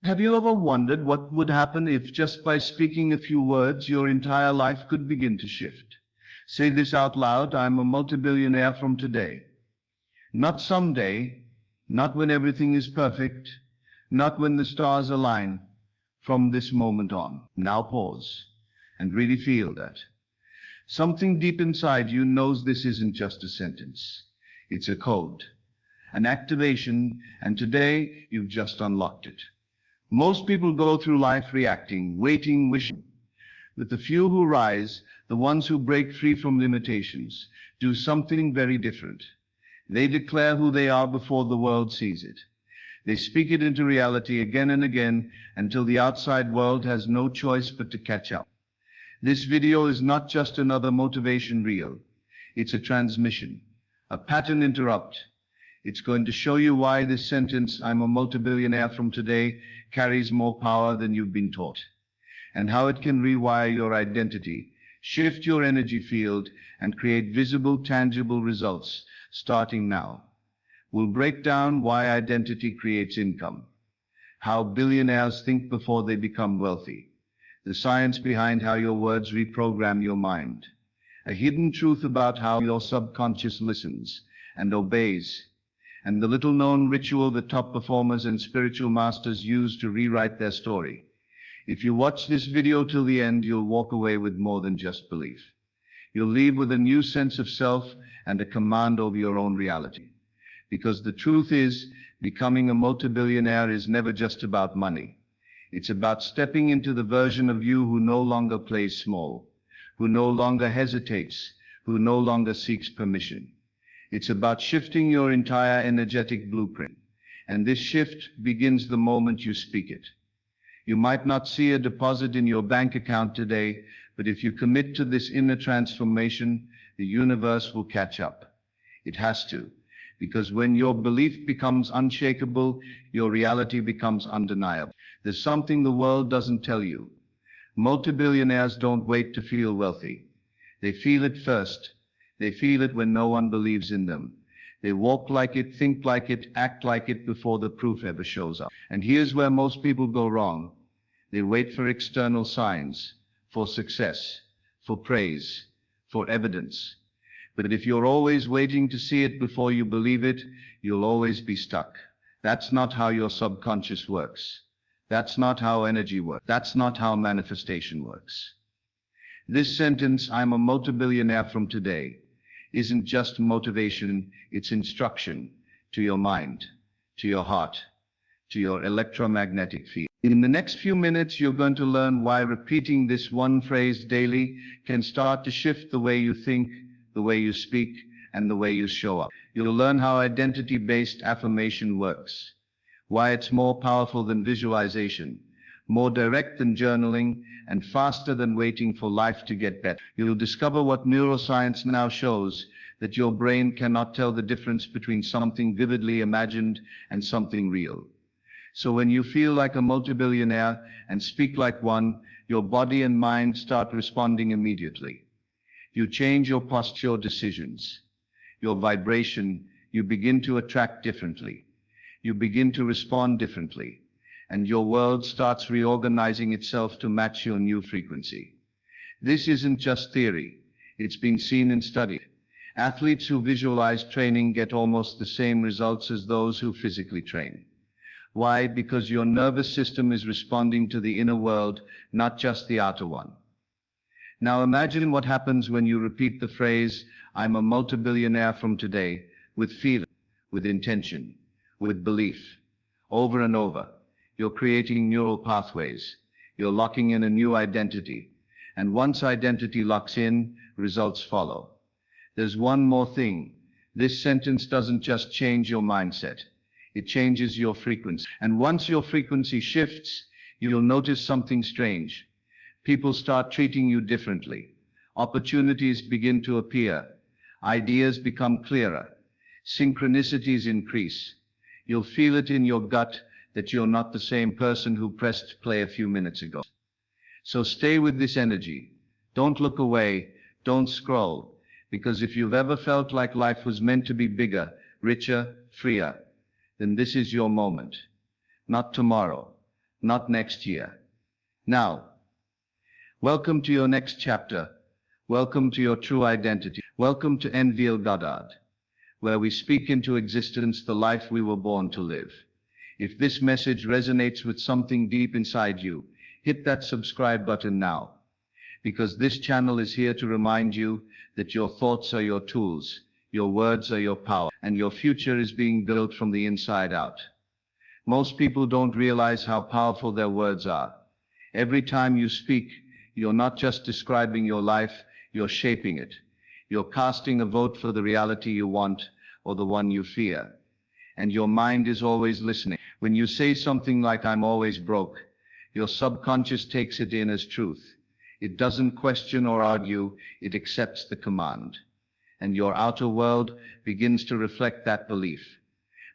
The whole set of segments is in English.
Have you ever wondered what would happen if just by speaking a few words, your entire life could begin to shift? Say this out loud: I'm a multi-billionaire from today. Not someday, not when everything is perfect, not when the stars align. From this moment on. Now pause and really feel that. Something deep inside you knows this isn't just a sentence. It's a code, an activation, and today you've just unlocked it. Most people go through life reacting, waiting, wishing. But the few who rise, the ones who break free from limitations, do something very different. They declare who they are before the world sees it. They speak it into reality again and again until the outside world has no choice but to catch up. This video is not just another motivation reel. It's a transmission, a pattern interrupt. It's going to show you why this sentence, I'm a multi-billionaire from today, carries more power than you've been taught, and how it can rewire your identity, shift your energy field, and create visible, tangible results starting now. We'll break down why identity creates income, how billionaires think before they become wealthy, the science behind how your words reprogram your mind, a hidden truth about how your subconscious listens and obeys, and the little-known ritual that top performers and spiritual masters use to rewrite their story. If you watch this video till the end, you'll walk away with more than just belief. You'll leave with a new sense of self and a command over your own reality. Because the truth is, becoming a multi-billionaire is never just about money. It's about stepping into the version of you who no longer plays small, who no longer hesitates, who no longer seeks permission. It's about shifting your entire energetic blueprint. And this shift begins the moment you speak it. You might not see a deposit in your bank account today, but if you commit to this inner transformation, the universe will catch up. It has to. Because when your belief becomes unshakable, your reality becomes undeniable. There's something the world doesn't tell you. Multi-billionaires don't wait to feel wealthy. They feel it first. They feel it when no one believes in them. They walk like it, think like it, act like it before the proof ever shows up. And here's where most people go wrong. They wait for external signs, for success, for praise, for evidence. But if you're always waiting to see it before you believe it, you'll always be stuck. That's not how your subconscious works. That's not how energy works. That's not how manifestation works. This sentence, I'm a multi-billionaire from today, isn't just motivation, it's instruction to your mind, to your heart, to your electromagnetic field. In the next few minutes, you're going to learn why repeating this one phrase daily can start to shift the way you think, the way you speak, and the way you show up. You'll learn how identity-based affirmation works, why it's more powerful than visualization, more direct than journaling, and faster than waiting for life to get better. You'll discover what neuroscience now shows, that your brain cannot tell the difference between something vividly imagined and something real. So when you feel like a multi-billionaire and speak like one, your body and mind start responding immediately. You change your posture, your decisions, your vibration. You begin to attract differently. You begin to respond differently. And your world starts reorganizing itself to match your new frequency. This isn't just theory. It's been seen and studied. Athletes who visualize training get almost the same results as those who physically train. Why? Because your nervous system is responding to the inner world, not just the outer one. Now imagine what happens when you repeat the phrase, I'm a multi-billionaire from today, with feeling, with intention, with belief, over and over. You're creating neural pathways. You're locking in a new identity. And once identity locks in, results follow. There's one more thing. This sentence doesn't just change your mindset. It changes your frequency. And once your frequency shifts, you'll notice something strange. People start treating you differently. Opportunities begin to appear. Ideas become clearer. Synchronicities increase. You'll feel it in your gut that you're not the same person who pressed play a few minutes ago. So stay with this energy. Don't look away. Don't scroll. Because if you've ever felt like life was meant to be bigger, richer, freer, then this is your moment. Not tomorrow, not next year. Now, welcome to your next chapter. Welcome to your true identity. Welcome to Neville Goddard, where we speak into existence the life we were born to live. If this message resonates with something deep inside you, hit that subscribe button now, because this channel is here to remind you that your thoughts are your tools, your words are your power, and your future is being built from the inside out. Most people don't realize how powerful their words are. Every time you speak, you're not just describing your life, you're shaping it. You're casting a vote for the reality you want or the one you fear. And your mind is always listening. When you say something like "I'm always broke," your subconscious takes it in as truth. It doesn't question or argue, it accepts the command. And your outer world begins to reflect that belief.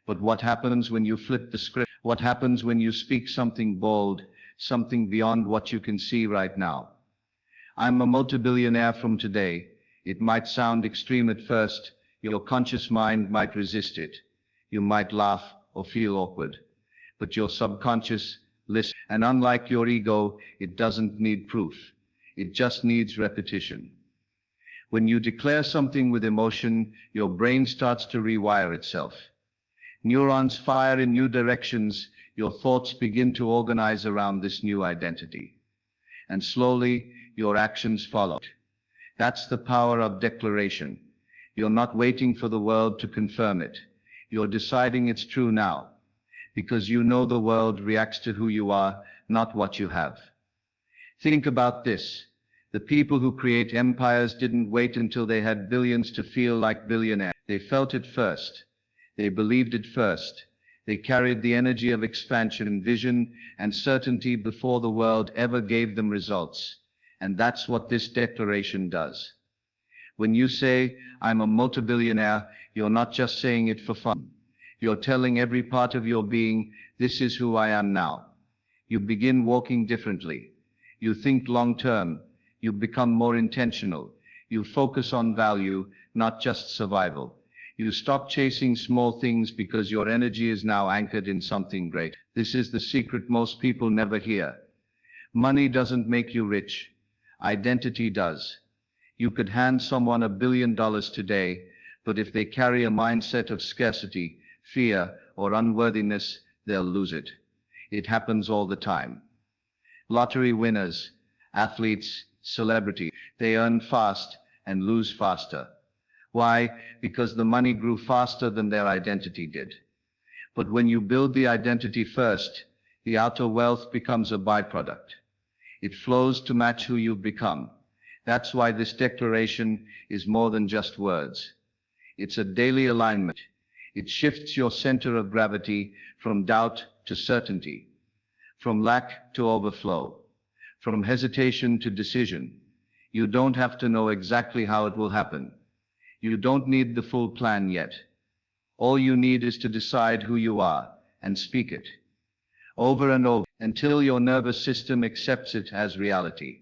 But what happens when you flip the script? What happens when you speak something bold, something beyond what you can see right now? I'm a multi-billionaire from today. It might sound extreme at first. Your conscious mind might resist it. You might laugh or feel awkward. But your subconscious listens. And unlike your ego, it doesn't need proof. It just needs repetition. When you declare something with emotion, your brain starts to rewire itself. Neurons fire in new directions, your thoughts begin to organize around this new identity. And slowly, your actions follow. That's the power of declaration. You're not waiting for the world to confirm it. You're deciding it's true now, because you know the world reacts to who you are, not what you have. Think about this. The people who create empires didn't wait until they had billions to feel like billionaires. They felt it first. They believed it first. They carried the energy of expansion, vision, and certainty before the world ever gave them results. And that's what this declaration does. When you say, "I'm a multi-billionaire," you're not just saying it for fun. You're telling every part of your being, "This is who I am now." You begin walking differently. You think long-term. You become more intentional. You focus on value, not just survival. You stop chasing small things because your energy is now anchored in something great. This is the secret most people never hear. Money doesn't make you rich. Identity does. You could hand someone $1 billion today, but if they carry a mindset of scarcity, fear, or unworthiness, they'll lose it. It happens all the time. Lottery winners, athletes, celebrities, they earn fast and lose faster. Why? Because the money grew faster than their identity did. But when you build the identity first, the outer wealth becomes a byproduct. It flows to match who you've become. That's why this declaration is more than just words. It's a daily alignment. It shifts your center of gravity from doubt to certainty, from lack to overflow, from hesitation to decision. You don't have to know exactly how it will happen. You don't need the full plan yet. All you need is to decide who you are and speak it over and over until your nervous system accepts it as reality.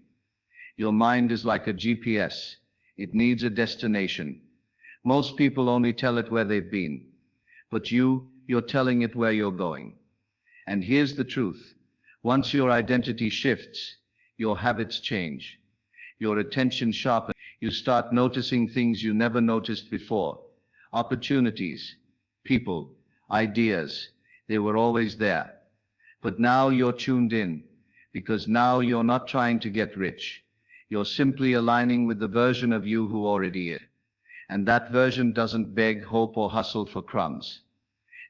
Your mind is like a GPS. It needs a destination. Most people only tell it where they've been, but you're telling it where you're going. And here's the truth. Once your identity shifts, your habits change. Your attention sharpens. You start noticing things you never noticed before. Opportunities, people, ideas. They were always there. But now you're tuned in, because now you're not trying to get rich. You're simply aligning with the version of you who already is. And that version doesn't beg, hope, or hustle for crumbs.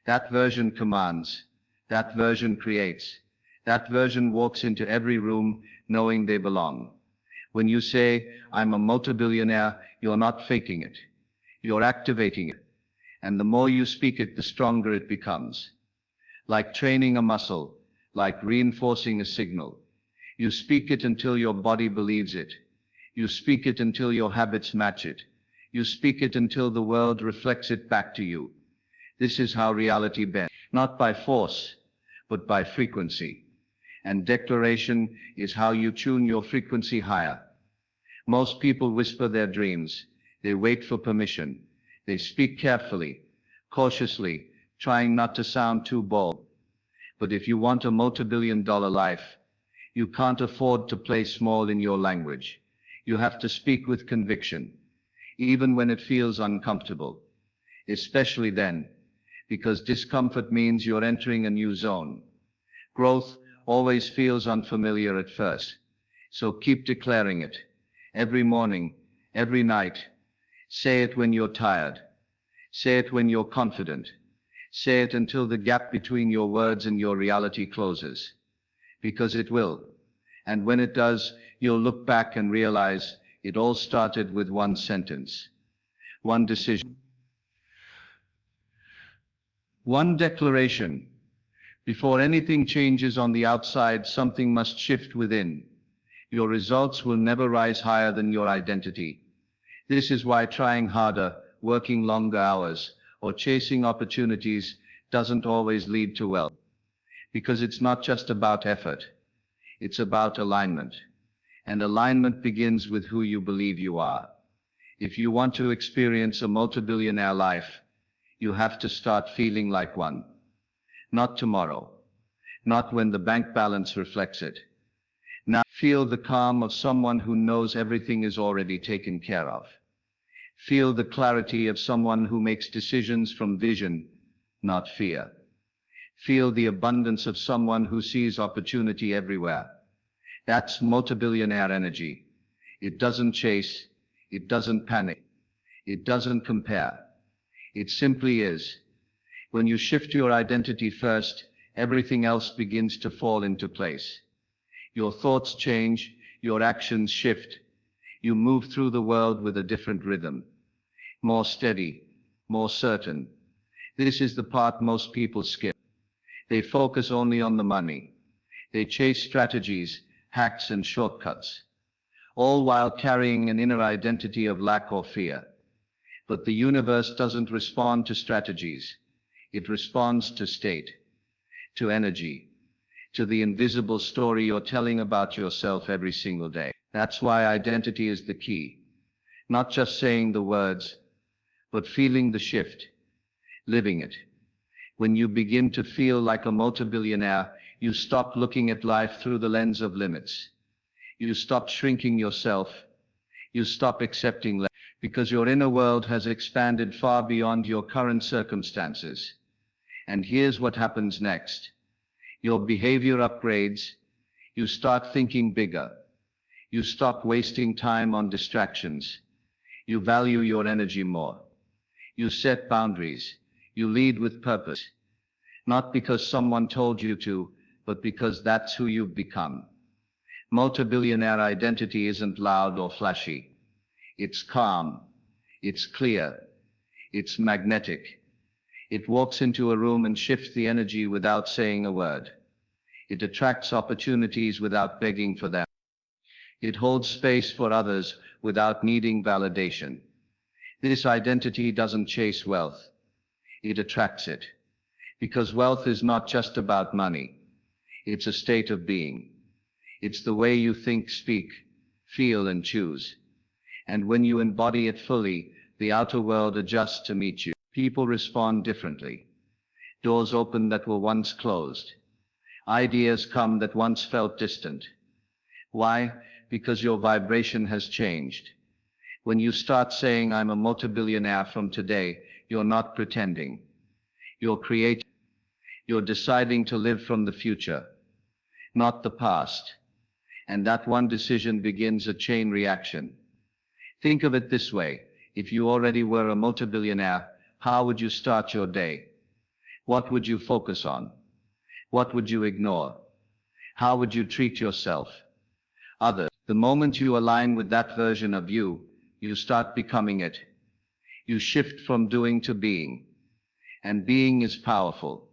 That version commands. That version creates. That version walks into every room knowing they belong. When you say, "I'm a multi-billionaire," you're not faking it. You're activating it. And the more you speak it, the stronger it becomes. Like training a muscle, like reinforcing a signal. You speak it until your body believes it. You speak it until your habits match it. You speak it until the world reflects it back to you. This is how reality bends, not by force, but by frequency. And declaration is how you tune your frequency higher. Most people whisper their dreams. They wait for permission. They speak carefully, cautiously, trying not to sound too bold. But if you want a multi-billion-dollar life, you can't afford to play small in your language. You have to speak with conviction, even when it feels uncomfortable. Especially then, because discomfort means you're entering a new zone. Growth always feels unfamiliar at first. So keep declaring it. Every morning, every night. Say it when you're tired. Say it when you're confident. Say it until the gap between your words and your reality closes. Because it will. And when it does, you'll look back and realize it all started with one sentence, one decision, one declaration. Before anything changes on the outside, something must shift within. Your results will never rise higher than your identity. This is why trying harder, working longer hours, or chasing opportunities doesn't always lead to wealth. Because it's not just about effort. It's about alignment. And alignment begins with who you believe you are. If you want to experience a multi-billionaire life, you have to start feeling like one. Not tomorrow. Not when the bank balance reflects it. Now feel the calm of someone who knows everything is already taken care of. Feel the clarity of someone who makes decisions from vision, not fear. Feel the abundance of someone who sees opportunity everywhere. That's multi-billionaire energy. It doesn't chase, it doesn't panic, it doesn't compare. It simply is. When you shift your identity first, everything else begins to fall into place. Your thoughts change, your actions shift. You move through the world with a different rhythm. More steady, more certain. This is the part most people skip. They focus only on the money. They chase strategies, hacks and shortcuts, all while carrying an inner identity of lack or fear. But the universe doesn't respond to strategies. It responds to state, to energy, to the invisible story you're telling about yourself every single day. That's why identity is the key. Not just saying the words, but feeling the shift, living it. When you begin to feel like a multi-billionaire, you stop looking at life through the lens of limits. You stop shrinking yourself. You stop accepting less, because your inner world has expanded far beyond your current circumstances. And here's what happens next. Your behavior upgrades. You start thinking bigger. You stop wasting time on distractions. You value your energy more. You set boundaries. You lead with purpose. Not because someone told you to, but because that's who you've become. Multi-billionaire identity isn't loud or flashy. It's calm. It's clear. It's magnetic. It walks into a room and shifts the energy without saying a word. It attracts opportunities without begging for them. It holds space for others without needing validation. This identity doesn't chase wealth. It attracts it. Because wealth is not just about money. It's a state of being. It's the way you think, speak, feel, and choose. And when you embody it fully, the outer world adjusts to meet you. People respond differently. Doors open that were once closed. Ideas come that once felt distant. Why? Because your vibration has changed. When you start saying, I'm a multi-billionaire from today, you're not pretending. You're creating. You're deciding to live from the future, not the past. And that one decision begins a chain reaction. Think of it this way. If you already were a multi-billionaire, how would you start your day? What would you focus on? What would you ignore? How would you treat yourself? Others. The moment you align with that version of you, you start becoming it. You shift from doing to being. And being is powerful.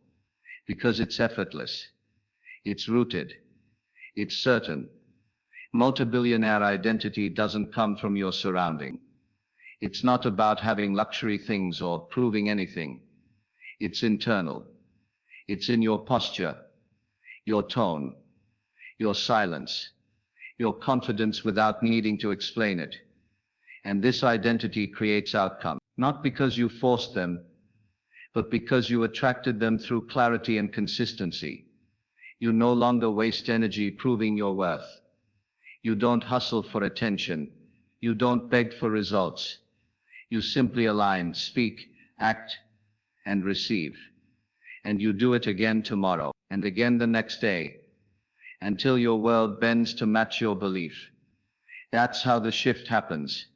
Because it's effortless. It's rooted. It's certain. Multi-billionaire identity doesn't come from your surrounding. It's not about having luxury things or proving anything. It's internal. It's in your posture, your tone, your silence, your confidence without needing to explain it. And this identity creates outcomes, not because you forced them, but because you attracted them through clarity and consistency. You no longer waste energy proving your worth. You don't hustle for attention. You don't beg for results. You simply align, speak, act, and receive. And you do it again tomorrow, and again the next day, until your world bends to match your belief. That's how the shift happens.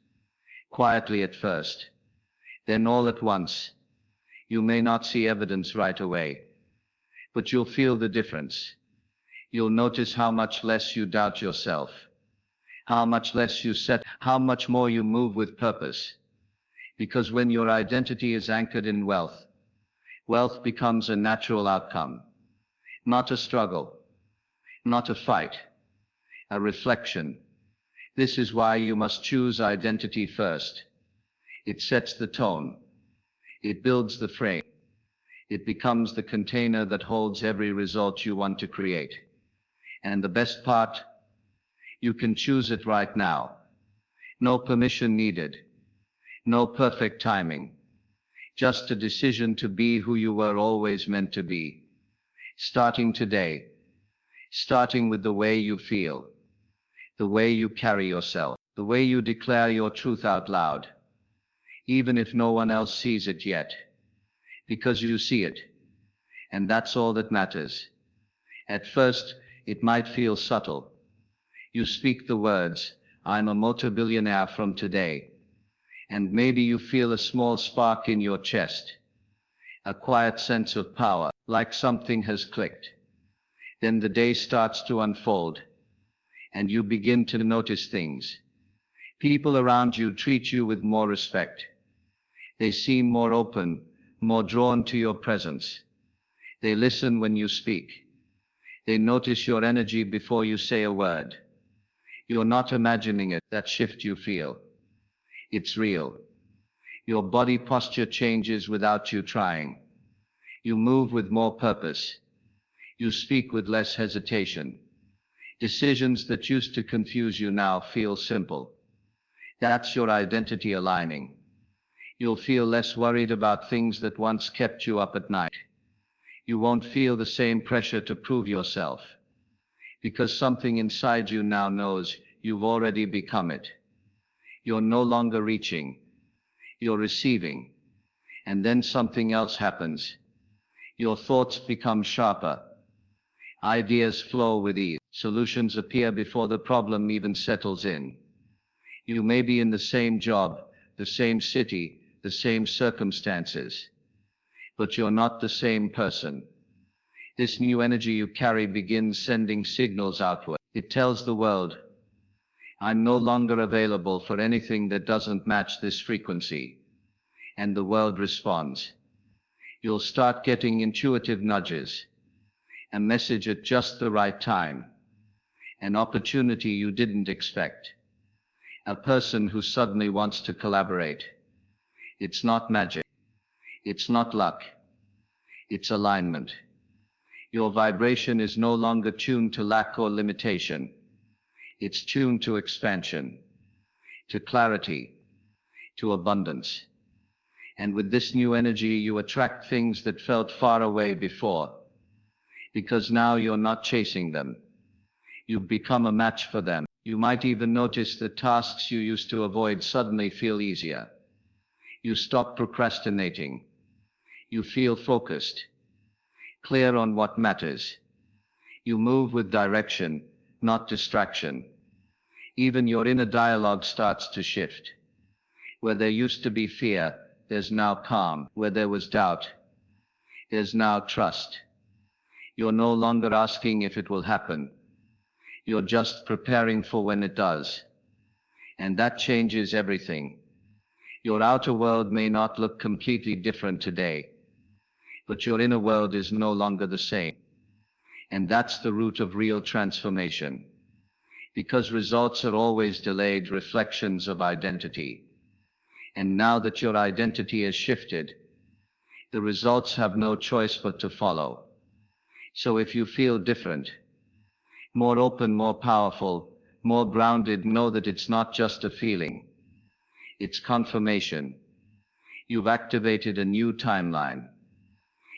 Quietly at first, then all at once. You may not see evidence right away, but you'll feel the difference. You'll notice how much less you doubt yourself, how much less you set, how much more you move with purpose. Because when your identity is anchored in wealth, wealth becomes a natural outcome, not a struggle, not a fight, a reflection. This is why you must choose identity first. It sets the tone. It builds the frame. It becomes the container that holds every result you want to create. And the best part, you can choose it right now. No permission needed. No perfect timing. Just a decision to be who you were always meant to be. Starting today. Starting with the way you feel. The way you carry yourself. The way you declare your truth out loud. Even if no one else sees it yet. Because you see it. And that's all that matters. At first, it might feel subtle. You speak the words, "I'm a multi-billionaire from today." And maybe you feel a small spark in your chest. A quiet sense of power, like something has clicked. Then the day starts to unfold. And you begin to notice things. People around you treat you with more respect. They seem more open, more drawn to your presence. They listen when you speak. They notice your energy before you say a word. You're not imagining it, that shift you feel. It's real. Your body posture changes without you trying. You move with more purpose. You speak with less hesitation. Decisions that used to confuse you now feel simple. That's your identity aligning. You'll feel less worried about things that once kept you up at night. You won't feel the same pressure to prove yourself, because something inside you now knows you've already become it. You're no longer reaching. You're receiving. And then something else happens. Your thoughts become sharper. Ideas flow with ease. Solutions appear before the problem even settles in. You may be in the same job, the same city, the same circumstances, but you're not the same person. This new energy you carry begins sending signals outward. It tells the world, "I'm no longer available for anything that doesn't match this frequency." And the world responds. You'll start getting intuitive nudges, a message at just the right time, an opportunity you didn't expect, a person who suddenly wants to collaborate. It's not magic. It's not luck. It's alignment. Your vibration is no longer tuned to lack or limitation. It's tuned to expansion, to clarity, to abundance. And with this new energy, you attract things that felt far away before, because now you're not chasing them. You've become a match for them. You might even notice that tasks you used to avoid suddenly feel easier. You stop procrastinating. You feel focused, clear on what matters. You move with direction, not distraction. Even your inner dialogue starts to shift. Where there used to be fear, there's now calm. Where there was doubt, there's now trust. You're no longer asking if it will happen. You're just preparing for when it does. And that changes everything. Your outer world may not look completely different today, but your inner world is no longer the same. And that's the root of real transformation. Because results are always delayed reflections of identity. And now that your identity has shifted, the results have no choice but to follow. So if you feel different, more open, more powerful, more grounded, know that it's not just a feeling. It's confirmation. You've activated a new timeline,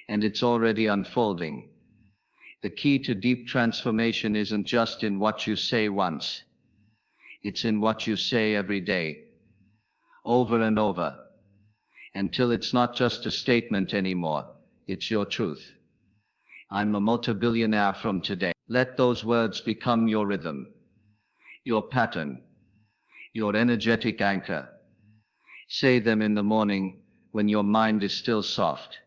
and it's already unfolding. The key to deep transformation isn't just in what you say once. It's in what you say every day, over and over, until it's not just a statement anymore, it's your truth. I'm a multi-billionaire from today. Let those words become your rhythm, your pattern, your energetic anchor. Say them in the morning when your mind is still soft,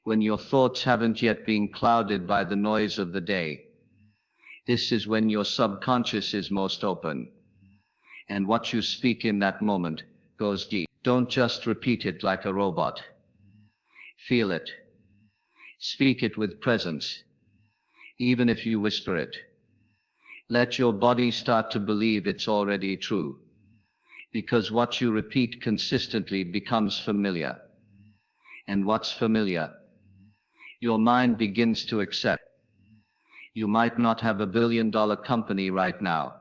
when your thoughts haven't yet been clouded by the noise of the day. This is when your subconscious is most open, and what you speak in that moment goes deep. Don't just repeat it like a robot. Feel it. Speak it with presence, even if you whisper it. Let your body start to believe it's already true, because what you repeat consistently becomes familiar. And what's familiar, your mind begins to accept. You might not have $1 billion company right now.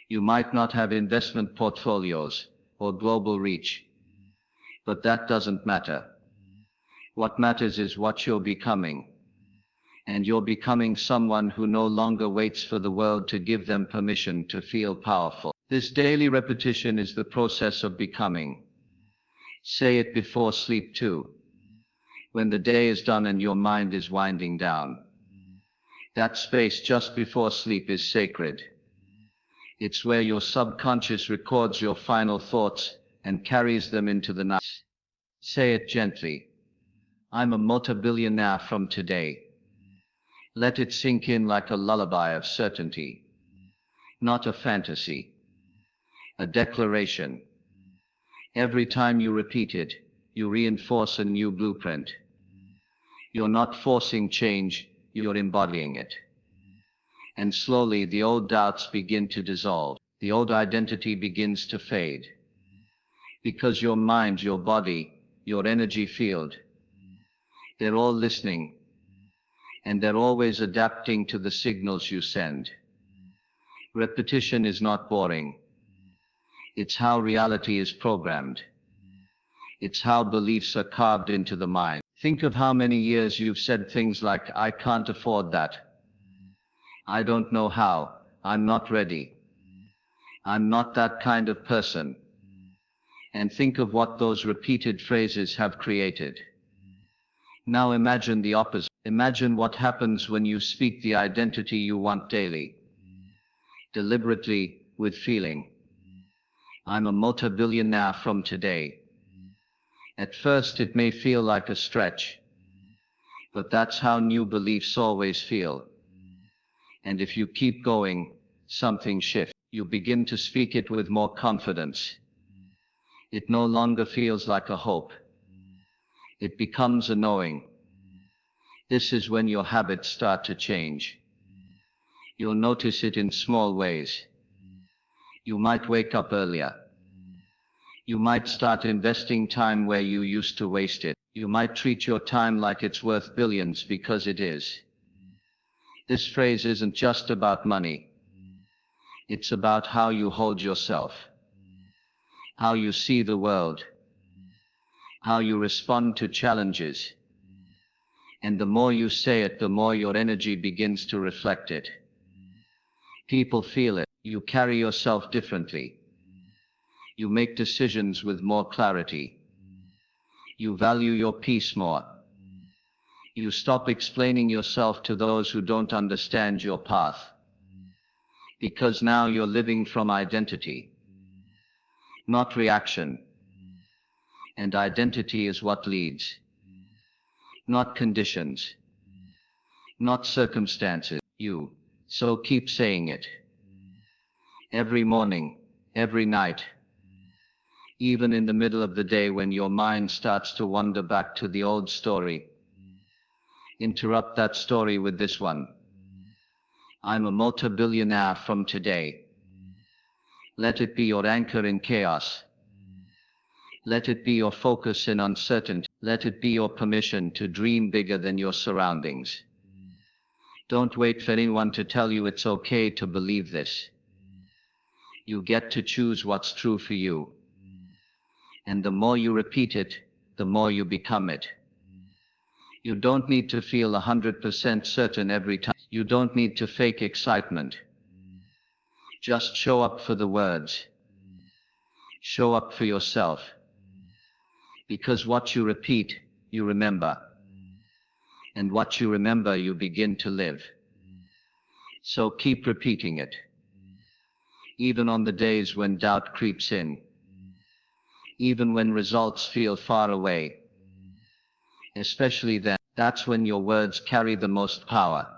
You might not have investment portfolios or global reach. But that doesn't matter. What matters is what you're becoming. And you're becoming someone who no longer waits for the world to give them permission to feel powerful. This daily repetition is the process of becoming. Say it before sleep too, when the day is done and your mind is winding down. That space just before sleep is sacred. It's where your subconscious records your final thoughts and carries them into the night. Say it gently. I'm a multi-billionaire from today. Let it sink in like a lullaby of certainty. Not a fantasy. A declaration. Every time you repeat it, you reinforce a new blueprint. You're not forcing change, you're embodying it. And slowly the old doubts begin to dissolve. The old identity begins to fade. Because your mind, your body, your energy field, they're all listening. And they're always adapting to the signals you send. Repetition is not boring. It's how reality is programmed. It's how beliefs are carved into the mind. Think of how many years you've said things like, I can't afford that. I don't know how. I'm not ready. I'm not that kind of person. And think of what those repeated phrases have created. Now imagine the opposite. Imagine what happens when you speak the identity you want daily. Deliberately, with feeling. I'm a multi-billionaire from today. At first it may feel like a stretch, but that's how new beliefs always feel. And if you keep going, something shifts. You begin to speak it with more confidence. It no longer feels like a hope. It becomes a knowing. This is when your habits start to change. You'll notice it in small ways. You might wake up earlier. You might start investing time where you used to waste it. You might treat your time like it's worth billions because it is. This phrase isn't just about money. It's about how you hold yourself, how you see the world, how you respond to challenges. And the more you say it, the more your energy begins to reflect it. People feel it. You carry yourself differently. You make decisions with more clarity. You value your peace more. You stop explaining yourself to those who don't understand your path. Because now you're living from identity, not reaction. And identity is what leads. Not conditions. Not circumstances. You. So keep saying it. Every morning, every night. Even in the middle of the day when your mind starts to wander back to the old story. Interrupt that story with this one. I'm a multi-billionaire from today. Let it be your anchor in chaos. Let it be your focus in uncertainty. Let it be your permission to dream bigger than your surroundings. Don't wait for anyone to tell you it's okay to believe this. You get to choose what's true for you. And the more you repeat it, the more you become it. You don't need to feel 100% certain every time. You don't need to fake excitement. Just show up for the words. Show up for yourself. Because what you repeat, you remember. And what you remember, you begin to live. So keep repeating it. Even on the days when doubt creeps in. Even when results feel far away. Especially then, that's when your words carry the most power.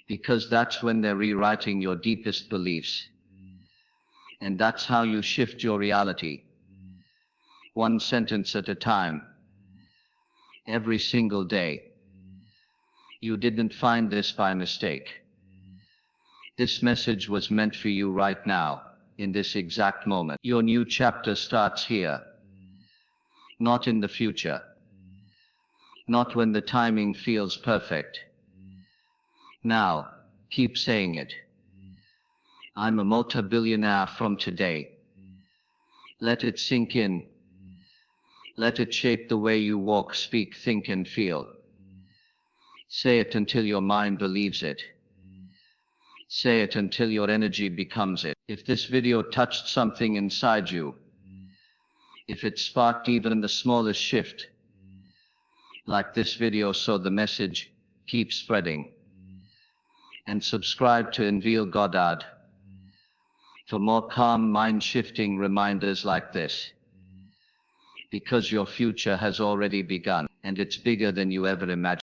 Because that's when they're rewriting your deepest beliefs. And that's how you shift your reality. One sentence at a time. Every single day. You didn't find this by mistake. This message was meant for you right now, in this exact moment. Your new chapter starts here. Not in the future. Not when the timing feels perfect. Now, keep saying it. I'm a multi-billionaire from today. Let it sink in. Let it shape the way you walk, speak, think, and feel. Say it until your mind believes it. Say it until your energy becomes it. If this video touched something inside you, if it sparked even the smallest shift, like this video so the message keeps spreading. And subscribe to Neville Goddard for more calm, mind-shifting reminders like this. Because your future has already begun, and it's bigger than you ever imagined.